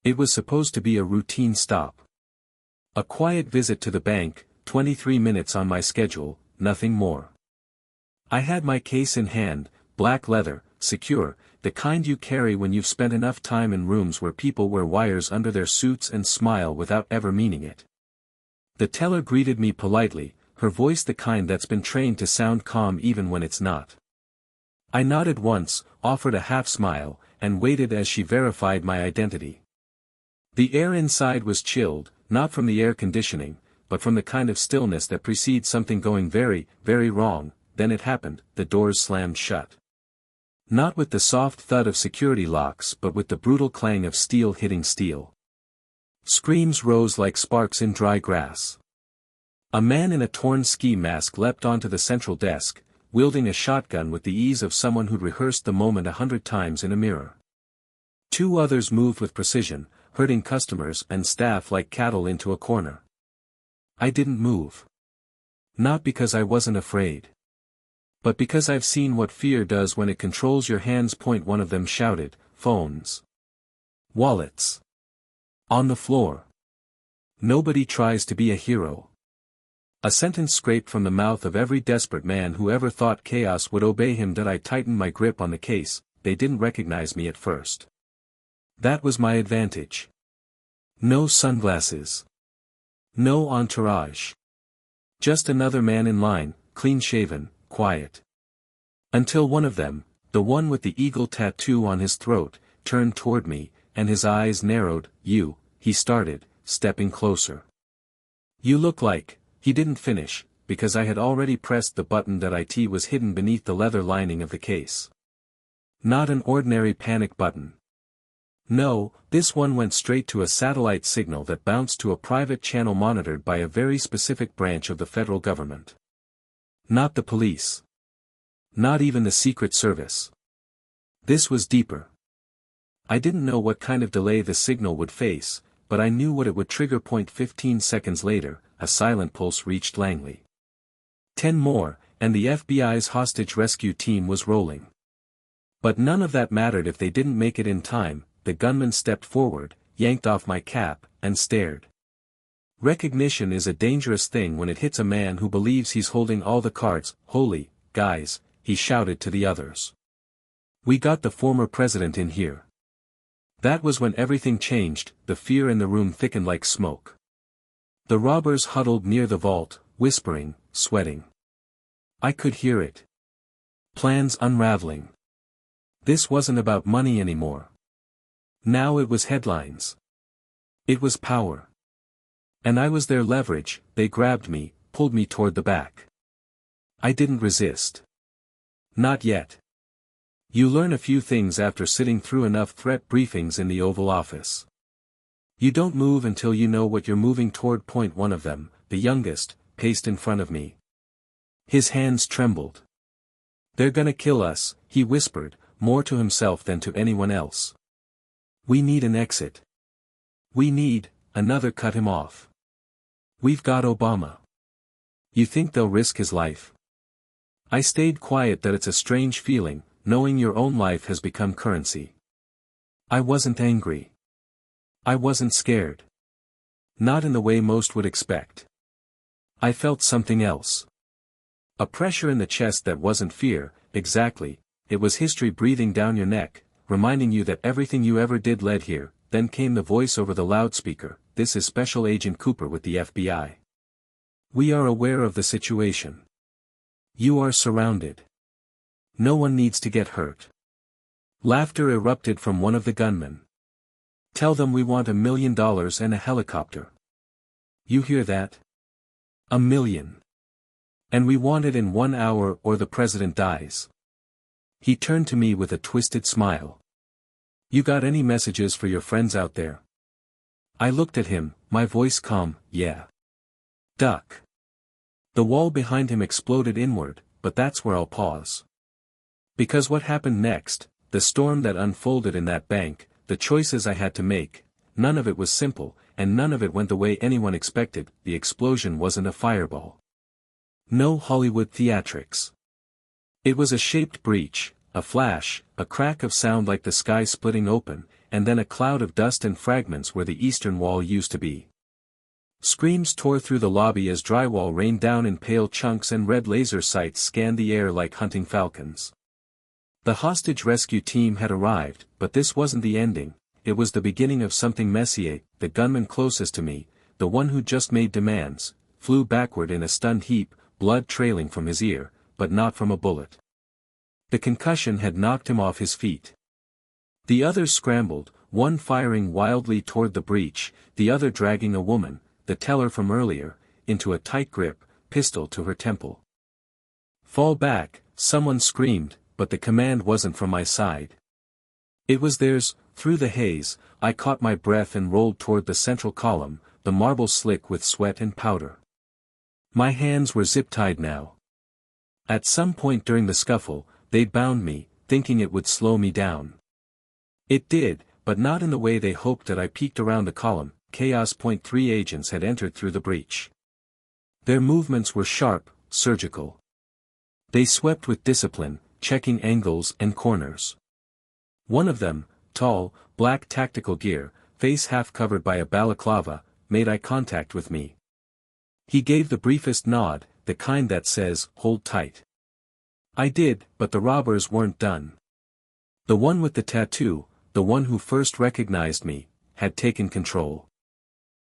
It was supposed to be a routine stop. A quiet visit to the bank, 23 minutes on my schedule, nothing more. I had my case in hand, black leather, secure, the kind you carry when you've spent enough time in rooms where people wear wires under their suits and smile without ever meaning it. The teller greeted me politely, her voice the kind that's been trained to sound calm even when it's not. I nodded once, offered a half smile, and waited as she verified my identity. The air inside was chilled, not from the air conditioning, but from the kind of stillness that precedes something going very, very wrong. Then it happened, the doors slammed shut. Not with the soft thud of security locks but with the brutal clang of steel hitting steel. Screams rose like sparks in dry grass. A man in a torn ski mask leapt onto the central desk, wielding a shotgun with the ease of someone who'd rehearsed the moment 100 times in a mirror. Two others moved with precision, herding customers and staff like cattle into a corner. I didn't move. Not because I wasn't afraid. But because I've seen what fear does when it controls your hands. One of them shouted, "Phones. Wallets. On the floor. Nobody tries to be a hero." A sentence scraped from the mouth of every desperate man who ever thought chaos would obey him. I tightened my grip on the case. They didn't recognize me at first. That was my advantage. No sunglasses. No entourage. Just another man in line, clean-shaven, quiet. Until one of them, the one with the eagle tattoo on his throat, turned toward me, and his eyes narrowed. "You," he started, stepping closer. "You look like," he didn't finish, because I had already pressed the button. That IT was hidden beneath the leather lining of the case. Not an ordinary panic button. No, this one went straight to a satellite signal that bounced to a private channel monitored by a very specific branch of the federal government. Not the police. Not even the Secret Service. This was deeper. I didn't know what kind of delay the signal would face, but I knew what it would trigger. 15 seconds later, a silent pulse reached Langley. 10 more, and the FBI's hostage rescue team was rolling. But none of that mattered if they didn't make it in time. The gunman stepped forward, yanked off my cap, and stared. Recognition is a dangerous thing when it hits a man who believes he's holding all the cards. "Holy, guys," he shouted to the others. "We got the former president in here." That was when everything changed. The fear in the room thickened like smoke. The robbers huddled near the vault, whispering, sweating. I could hear it. Plans unraveling. This wasn't about money anymore. Now it was headlines. It was power. And I was their leverage. They grabbed me, pulled me toward the back. I didn't resist. Not yet. You learn a few things after sitting through enough threat briefings in the Oval Office. You don't move until you know what you're moving toward. One of them, the youngest, paced in front of me. His hands trembled. "They're gonna kill us," he whispered, more to himself than to anyone else. "We need an exit. We need," another cut him off. "We've got Obama. You think they'll risk his life?" I stayed quiet. That it's a strange feeling, knowing your own life has become currency. I wasn't angry. I wasn't scared. Not in the way most would expect. I felt something else. A pressure in the chest that wasn't fear, exactly, it was history breathing down your neck, reminding you that everything you ever did led here. Then came the voice over the loudspeaker, "This is Special Agent Cooper with the FBI. We are aware of the situation. You are surrounded. No one needs to get hurt." Laughter erupted from one of the gunmen. "Tell them we want $1 million and a helicopter. You hear that? $1 million. And we want it in 1 hour or the president dies." He turned to me with a twisted smile. "You got any messages for your friends out there?" I looked at him, my voice calm. "Yeah. Duck." The wall behind him exploded inward, but that's where I'll pause. Because what happened next, the storm that unfolded in that bank, the choices I had to make, none of it was simple, and none of it went the way anyone expected. The explosion wasn't a fireball. No Hollywood theatrics. It was a shaped breach, a flash, a crack of sound like the sky splitting open, and then a cloud of dust and fragments where the eastern wall used to be. Screams tore through the lobby as drywall rained down in pale chunks and red laser sights scanned the air like hunting falcons. The hostage rescue team had arrived, but this wasn't the ending, it was the beginning of something. Messier, the gunman closest to me, the one who just made demands, flew backward in a stunned heap, blood trailing from his ear, but not from a bullet. The concussion had knocked him off his feet. The others scrambled, one firing wildly toward the breach, the other dragging a woman, the teller from earlier, into a tight grip, pistol to her temple. "Fall back," someone screamed, but the command wasn't from my side. It was theirs. Through the haze, I caught my breath and rolled toward the central column, the marble slick with sweat and powder. My hands were zip-tied now. At some point during the scuffle, they bound me, thinking it would slow me down. It did, but not in the way they hoped. That I peeked around the column, Chaos Point 3 agents had entered through the breach. Their movements were sharp, surgical. They swept with discipline, checking angles and corners. One of them, tall, black tactical gear, face half covered by a balaclava, made eye contact with me. He gave the briefest nod, the kind that says, "Hold tight." I did, but the robbers weren't done. The one with the tattoo, the one who first recognized me, had taken control.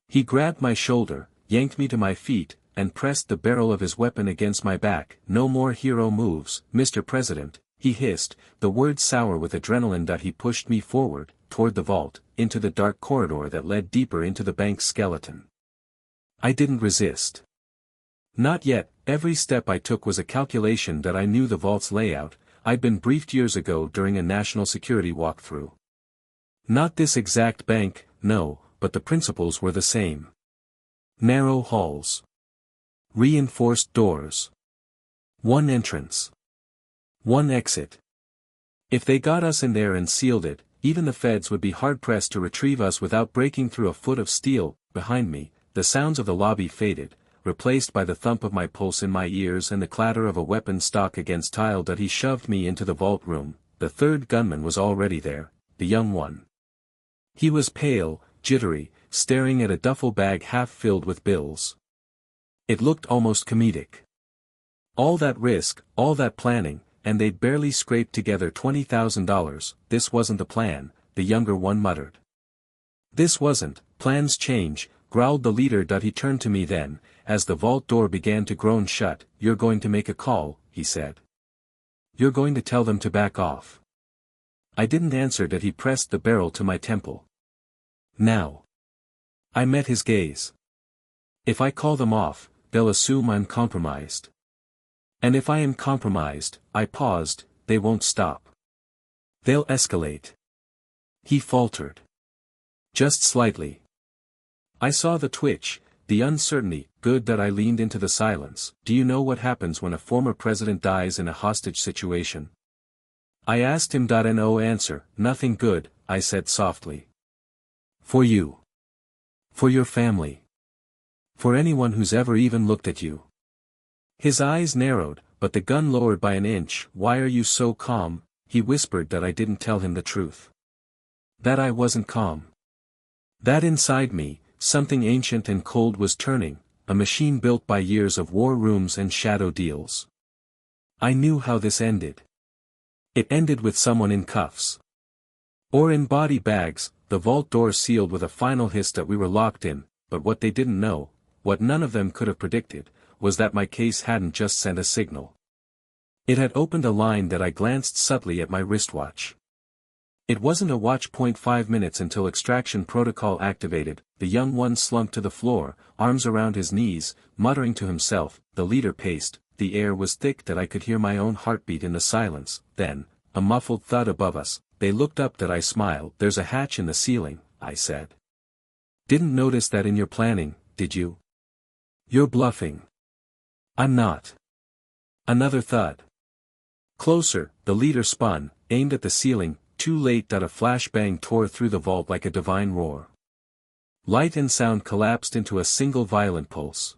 He grabbed my shoulder, yanked me to my feet, and pressed the barrel of his weapon against my back. "No more hero moves, Mr. President," he hissed, the words sour with adrenaline. He pushed me forward, toward the vault, into the dark corridor that led deeper into the bank's skeleton. I didn't resist. Not yet. Every step I took was a calculation. That I knew the vault's layout. I'd been briefed years ago during a national security walkthrough. Not this exact bank, no, but the principles were the same. Narrow halls. Reinforced doors. One entrance. One exit. If they got us in there and sealed it, even the feds would be hard-pressed to retrieve us without breaking through a foot of steel. Behind me, the sounds of the lobby faded, replaced by the thump of my pulse in my ears and the clatter of a weapon stock against tile. He shoved me into the vault room. The third gunman was already there, the young one. He was pale, jittery, staring at a duffel bag half filled with bills. It looked almost comedic. All that risk, all that planning, and they'd barely scraped together $20,000. This wasn't the plan, the younger one muttered. "This wasn't, plans change," growled the leader. He turned to me then, as the vault door began to groan shut. "You're going to make a call," he said. "You're going to tell them to back off." I didn't answer. He pressed the barrel to my temple. "Now." I met his gaze. "If I call them off, they'll assume I'm compromised. And if I am compromised," I paused, "they won't stop. They'll escalate." He faltered. "Just slightly." I saw the twitch, the uncertainty. Good. That I leaned into the silence. "Do you know what happens when a former president dies in a hostage situation?" I asked him. No answer. "Nothing good," I said softly. "For you. For your family. For anyone who's ever even looked at you." His eyes narrowed, but the gun lowered by an inch. "Why are you so calm?" he whispered. That I didn't tell him the truth. That I wasn't calm. That inside me, something ancient and cold was turning, a machine built by years of war rooms and shadow deals. I knew how this ended. It ended with someone in cuffs. Or in body bags. The vault door sealed with a final hiss. That we were locked in, but what they didn't know, what none of them could have predicted, was that my case hadn't just sent a signal. It had opened a line. That I glanced subtly at my wristwatch. It wasn't a watch. 5 minutes until extraction protocol activated. The young one slumped to the floor, arms around his knees, muttering to himself. The leader paced. The air was thick. That I could hear my own heartbeat in the silence. Then, a muffled thud above us. They looked up. That I smiled. "There's a hatch in the ceiling," I said. "Didn't notice that in your planning, did you?" "You're bluffing." "I'm not." Another thud. Closer. The leader spun, aimed at the ceiling. Too late. That a flashbang tore through the vault like a divine roar. Light and sound collapsed into a single violent pulse.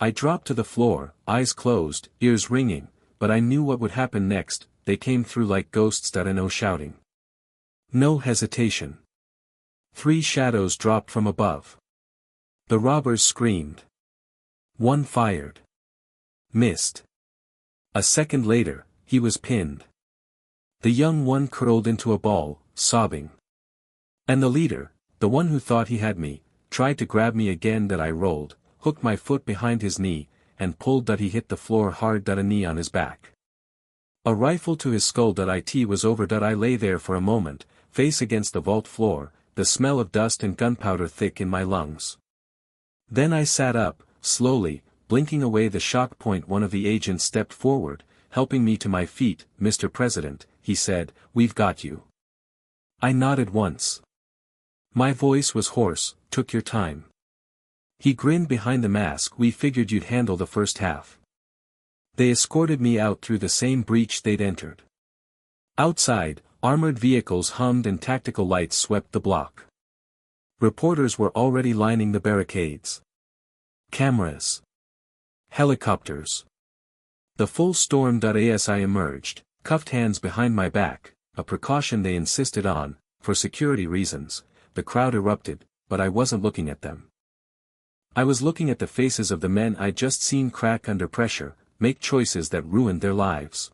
I dropped to the floor, eyes closed, ears ringing, but I knew what would happen next. they came through like ghosts. No shouting. No hesitation. 3 shadows dropped from above. The robbers screamed. One fired. Missed. A second later, he was pinned. The young one curled into a ball, sobbing. And the leader, the one who thought he had me, tried to grab me again. That I rolled, hooked my foot behind his knee, and pulled. That he hit the floor hard. A knee on his back. A rifle to his skull. It was over. I lay there for a moment, face against the vault floor, the smell of dust and gunpowder thick in my lungs. Then I sat up, slowly, blinking away the shock point. One of the agents stepped forward, helping me to my feet. "Mr. President," he said, "we've got you." I nodded once. My voice was hoarse. "Took your time." He grinned behind the mask. "We figured you'd handle the first half." They escorted me out through the same breach they'd entered. Outside, armored vehicles hummed and tactical lights swept the block. Reporters were already lining the barricades. Cameras. Helicopters. The full storm. As I emerged, cuffed hands behind my back, a precaution they insisted on, for security reasons. The crowd erupted, but I wasn't looking at them. I was looking at the faces of the men I'd just seen crack under pressure, make choices that ruined their lives.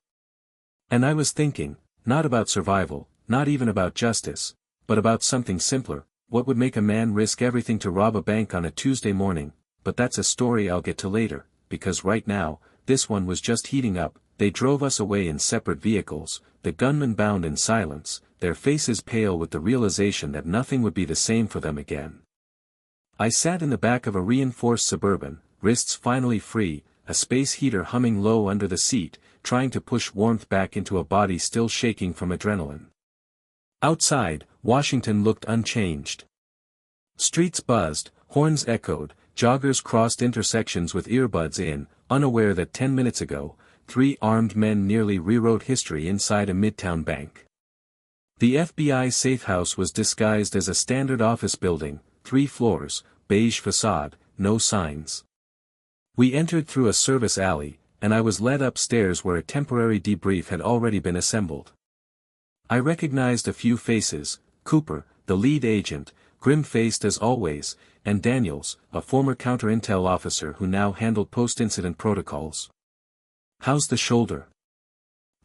And I was thinking, not about survival, not even about justice, but about something simpler. What would make a man risk everything to rob a bank on a Tuesday morning? But that's a story I'll get to later, because right now, this one was just heating up. They drove us away in separate vehicles, the gunmen bound in silence, their faces pale with the realization that nothing would be the same for them again. I sat in the back of a reinforced Suburban, wrists finally free, a space heater humming low under the seat, trying to push warmth back into a body still shaking from adrenaline. Outside, Washington looked unchanged. Streets buzzed, horns echoed, joggers crossed intersections with earbuds in, unaware that 10 minutes ago, 3 armed men nearly rewrote history inside a midtown bank. The FBI safehouse was disguised as a standard office building, 3 floors, beige facade, no signs. We entered through a service alley, and I was led upstairs where a temporary debrief had already been assembled. I recognized a few faces: Cooper, the lead agent, grim-faced as always, and Daniels, a former counter-intel officer who now handled post-incident protocols. "How's the shoulder?"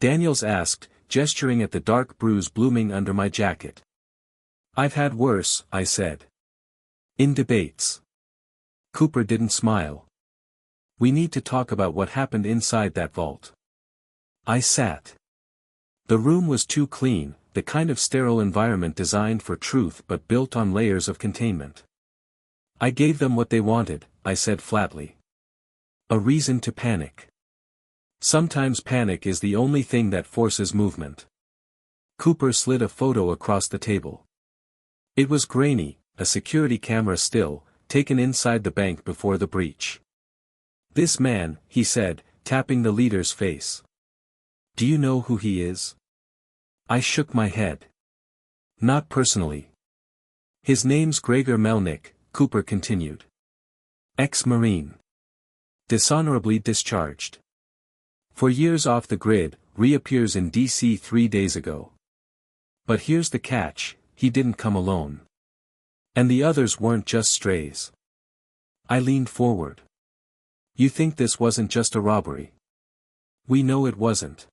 Daniels asked, gesturing at the dark bruise blooming under my jacket. "I've had worse," I said. "In debates." Cooper didn't smile. "We need to talk about what happened inside that vault." I sat. The room was too clean, the kind of sterile environment designed for truth but built on layers of containment. "I gave them what they wanted," I said flatly. "A reason to panic. Sometimes panic is the only thing that forces movement." Cooper slid a photo across the table. It was grainy, a security camera still, taken inside the bank before the breach. "This man," he said, tapping the leader's face. "Do you know who he is?" I shook my head. "Not personally." "His name's Gregor Melnick," Cooper continued. "Ex-Marine. Dishonorably discharged. For years off the grid, reappears in DC 3 days ago. But here's the catch, he didn't come alone. And the others weren't just strays." I leaned forward. "You think this wasn't just a robbery?" "We know it wasn't."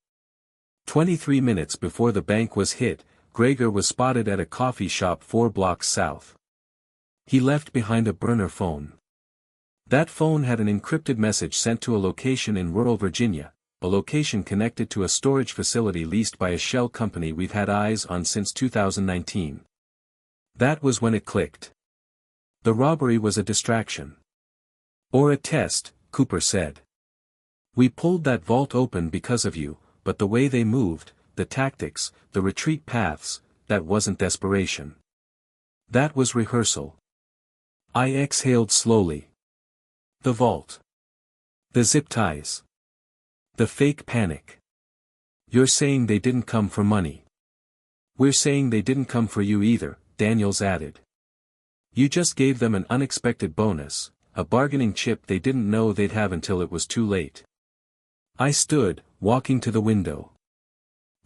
23 minutes before the bank was hit, Gregor was spotted at a coffee shop 4 blocks south. He left behind a burner phone. That phone had an encrypted message sent to a location in rural Virginia, a location connected to a storage facility leased by a shell company we've had eyes on since 2019. That was when it clicked. The robbery was a distraction. "Or a test," Cooper said. "We pulled that vault open because of you, but the way they moved, the tactics, the retreat paths, that wasn't desperation. That was rehearsal." I exhaled slowly. The vault. The zip ties. The fake panic. "You're saying they didn't come for money." "We're saying they didn't come for you either," Daniels added. "You just gave them an unexpected bonus, a bargaining chip they didn't know they'd have until it was too late." I stood, walking to the window.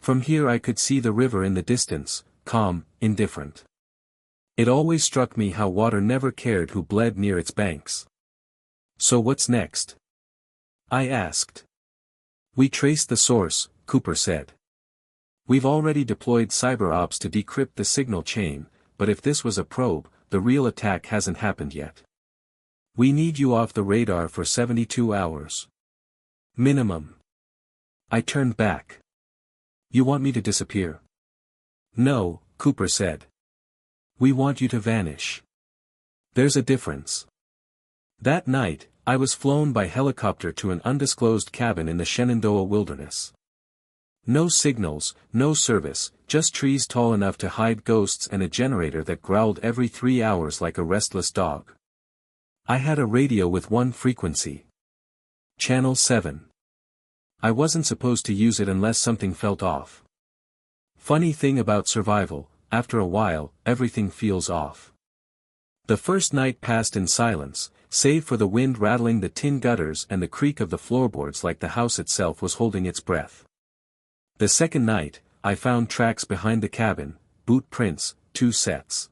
From here I could see the river in the distance, calm, indifferent. It always struck me how water never cared who bled near its banks. "So what's next?" I asked. "We traced the source," Cooper said. "We've already deployed cyber ops to decrypt the signal chain, but if this was a probe, the real attack hasn't happened yet. We need you off the radar for 72 hours. Minimum." I turned back. "You want me to disappear?" "No," Cooper said. "We want you to vanish. There's a difference." That night, I was flown by helicopter to an undisclosed cabin in the Shenandoah wilderness. No signals, no service, just trees tall enough to hide ghosts and a generator that growled every 3 hours like a restless dog. I had a radio with one frequency. Channel 7. I wasn't supposed to use it unless something felt off. Funny thing about survival, after a while, everything feels off. The first night passed in silence, save for the wind rattling the tin gutters and the creak of the floorboards like the house itself was holding its breath. The second night, I found tracks behind the cabin, boot prints, 2 sets.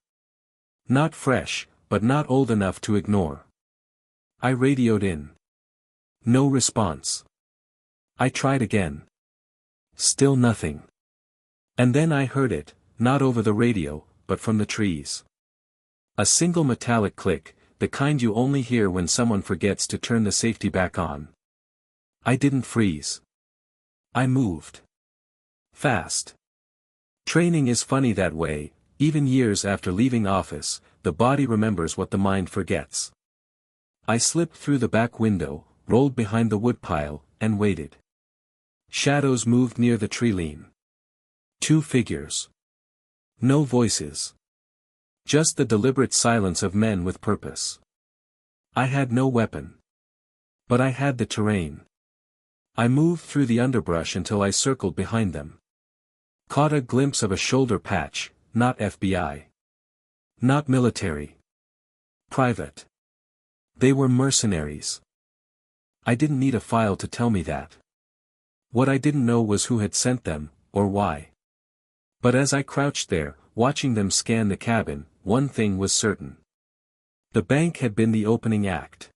Not fresh, but not old enough to ignore. I radioed in. No response. I tried again. Still nothing. And then I heard it, not over the radio, but from the trees. A single metallic click, the kind you only hear when someone forgets to turn the safety back on. I didn't freeze. I moved. Fast. Training is funny that way, even years after leaving office, the body remembers what the mind forgets. I slipped through the back window, rolled behind the woodpile, and waited. Shadows moved near the tree line. 2 figures. No voices. Just the deliberate silence of men with purpose. I had no weapon. But I had the terrain. I moved through the underbrush until I circled behind them. Caught a glimpse of a shoulder patch, not FBI. Not military. Private. They were mercenaries. I didn't need a file to tell me that. What I didn't know was who had sent them, or why. But as I crouched there, watching them scan the cabin, one thing was certain. The bank had been the opening act.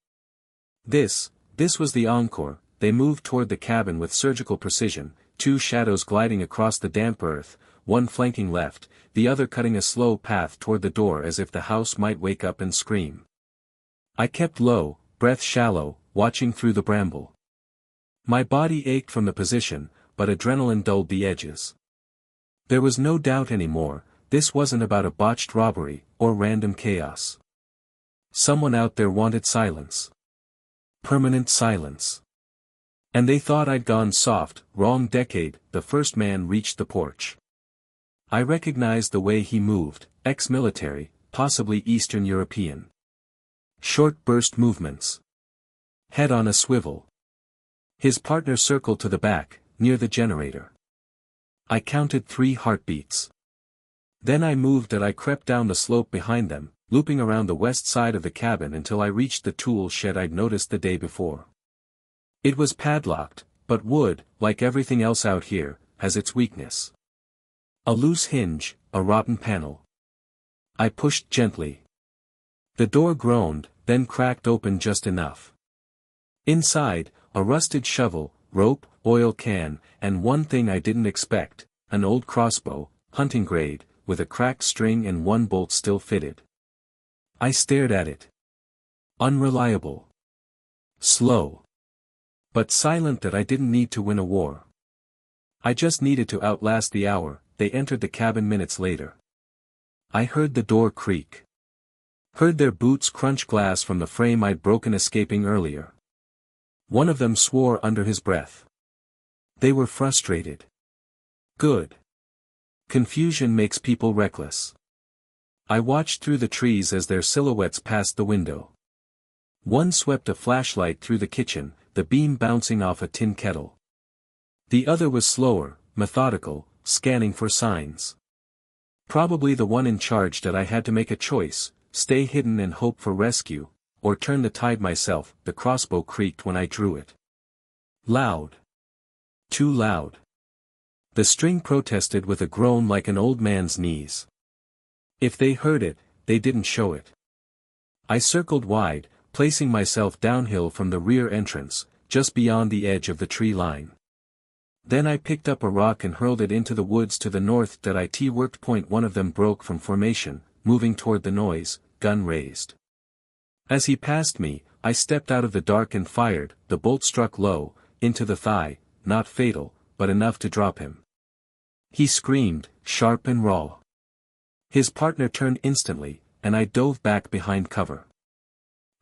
This was the encore. They moved toward the cabin with surgical precision, 2 shadows gliding across the damp earth, one flanking left, the other cutting a slow path toward the door as if the house might wake up and scream. I kept low, breath shallow, watching through the bramble. My body ached from the position, but adrenaline dulled the edges. There was no doubt anymore, this wasn't about a botched robbery, or random chaos. Someone out there wanted silence. Permanent silence. And they thought I'd gone soft. Wrong decade. The first man reached the porch. I recognized the way he moved, ex-military, possibly Eastern European. Short burst movements. Head on a swivel. His partner circled to the back, near the generator. I counted 3 heartbeats. Then I moved and I crept down the slope behind them, looping around the west side of the cabin until I reached the tool shed I'd noticed the day before. It was padlocked, but wood, like everything else out here, has its weakness. A loose hinge, a rotten panel. I pushed gently. The door groaned, then cracked open just enough. Inside, a rusted shovel, rope, oil can, and one thing I didn't expect, an old crossbow, hunting grade, with a cracked string and 1 bolt still fitted. I stared at it. Unreliable. Slow. But silent that I didn't need to win a war. I just needed to outlast the hour. They entered the cabin minutes later. I heard the door creak. Heard their boots crunch glass from the frame I'd broken escaping earlier. One of them swore under his breath. They were frustrated. Good. Confusion makes people reckless. I watched through the trees as their silhouettes passed the window. One swept a flashlight through the kitchen, the beam bouncing off a tin kettle. The other was slower, methodical, scanning for signs. Probably the one in charge that I had to make a choice, stay hidden and hope for rescue, or turn the tide myself. The crossbow creaked when I drew it. Loud. Too loud. The string protested with a groan like an old man's knees. If they heard it, they didn't show it. I circled wide, placing myself downhill from the rear entrance, just beyond the edge of the tree line. Then I picked up a rock and hurled it into the woods to the north. That it worked. Point one of them broke from formation, moving toward the noise, gun raised. As he passed me, I stepped out of the dark and fired. The bolt struck low, into the thigh, not fatal, but enough to drop him. He screamed, sharp and raw. His partner turned instantly, and I dove back behind cover.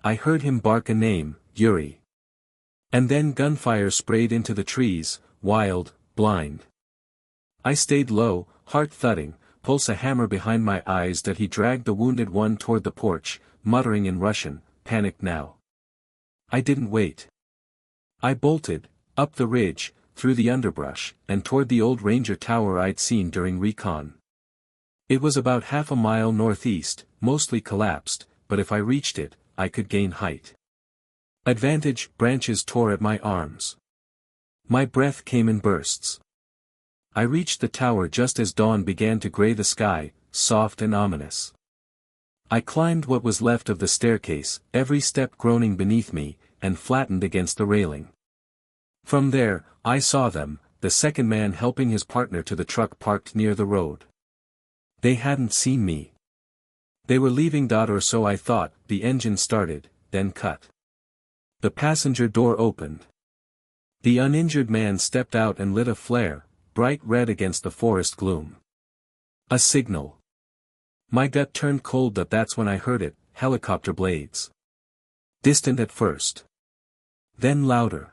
I heard him bark a name, Yuri. And then gunfire sprayed into the trees, wild, blind. I stayed low, heart thudding, pulse a hammer behind my eyes. That he dragged the wounded one toward the porch, muttering in Russian, panicked now. I didn't wait. I bolted, up the ridge, through the underbrush, and toward the old ranger tower I'd seen during recon. It was about half a mile northeast, mostly collapsed, but if I reached it, I could gain height. Advantage. Branches tore at my arms. My breath came in bursts. I reached the tower just as dawn began to gray the sky, soft and ominous. I climbed what was left of the staircase, every step groaning beneath me, and flattened against the railing. From there, I saw them, the second man helping his partner to the truck parked near the road. They hadn't seen me. They were leaving. Or so I thought. The engine started, then cut. The passenger door opened. The uninjured man stepped out and lit a flare, bright red against the forest gloom. A signal. My gut turned cold. That's when I heard it, helicopter blades. Distant at first. Then louder.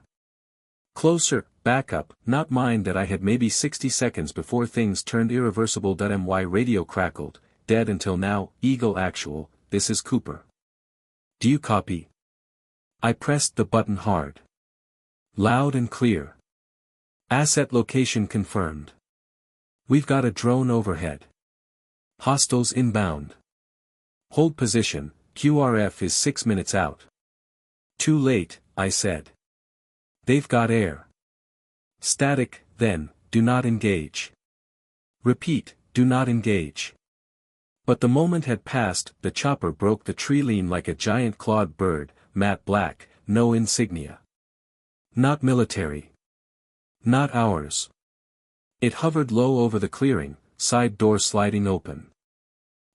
Closer, backup. Not mine. That I had maybe 60 seconds before things turned irreversible. My radio crackled, dead until now. Eagle Actual, this is Cooper. Do you copy? I pressed the button hard. Loud and clear. Asset location confirmed. We've got a drone overhead. Hostiles inbound. Hold position. QRF is 6 minutes out. Too late, I said. They've got air. Static. Then, do not engage. Repeat, do not engage. But the moment had passed. The chopper broke the tree line like a giant clawed bird, matte black, no insignia. Not military. Not ours. It hovered low over the clearing, side door sliding open.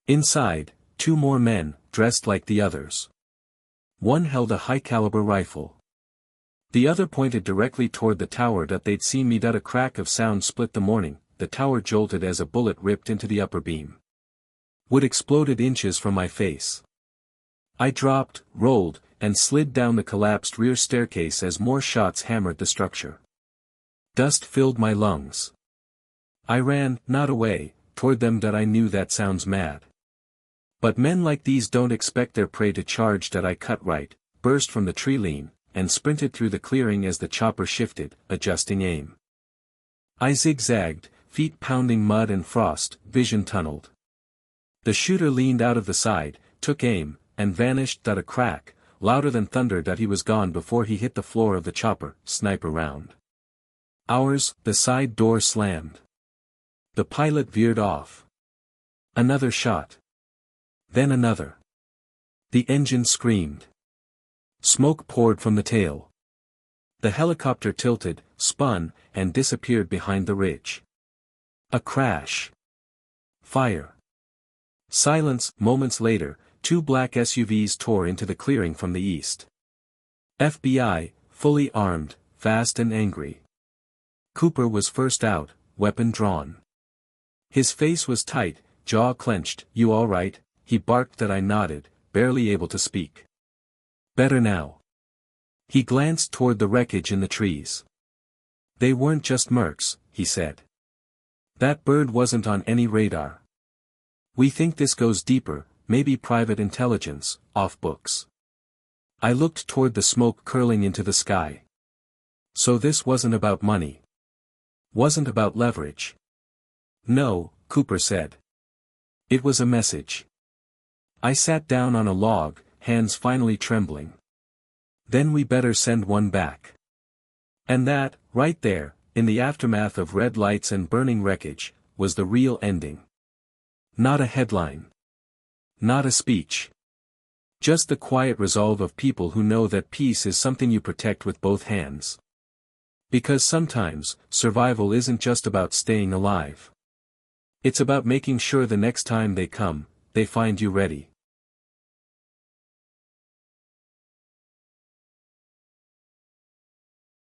Inside, 2 more men, dressed like the others. One held a high-caliber rifle. The other pointed directly toward the tower. They'd seen me. A crack of sound split the morning. The tower jolted as a bullet ripped into the upper beam. Wood exploded inches from my face. I dropped, rolled, and slid down the collapsed rear staircase as more shots hammered the structure. Dust filled my lungs. I ran, not away, toward them. I knew that sounds mad. But men like these don't expect their prey to charge. I cut right, burst from the tree line, and sprinted through the clearing as the chopper shifted, adjusting aim. I zigzagged, feet pounding mud and frost, vision tunneled. The shooter leaned out of the side, took aim, and vanished. A crack, louder than thunder. He was gone before he hit the floor of the chopper. Sniper round. Ours. The side door slammed. The pilot veered off. Another shot. Then another. The engine screamed. Smoke poured from the tail. The helicopter tilted, spun, and disappeared behind the ridge. A crash. Fire. Silence. Moments later, 2 black SUVs tore into the clearing from the east. FBI, fully armed, fast and angry. Cooper was first out, weapon drawn. His face was tight, jaw clenched. You all right? He barked. I nodded, barely able to speak. Better now. He glanced toward the wreckage in the trees. They weren't just mercs, he said. That bird wasn't on any radar. We think this goes deeper, maybe private intelligence, off books. I looked toward the smoke curling into the sky. So this wasn't about money. Wasn't about leverage. No, Cooper said. It was a message. I sat down on a log, hands finally trembling. Then we better send one back. And that, right there, in the aftermath of red lights and burning wreckage, was the real ending. Not a headline. Not a speech. Just the quiet resolve of people who know that peace is something you protect with both hands. Because sometimes, survival isn't just about staying alive. It's about making sure the next time they come, they find you ready.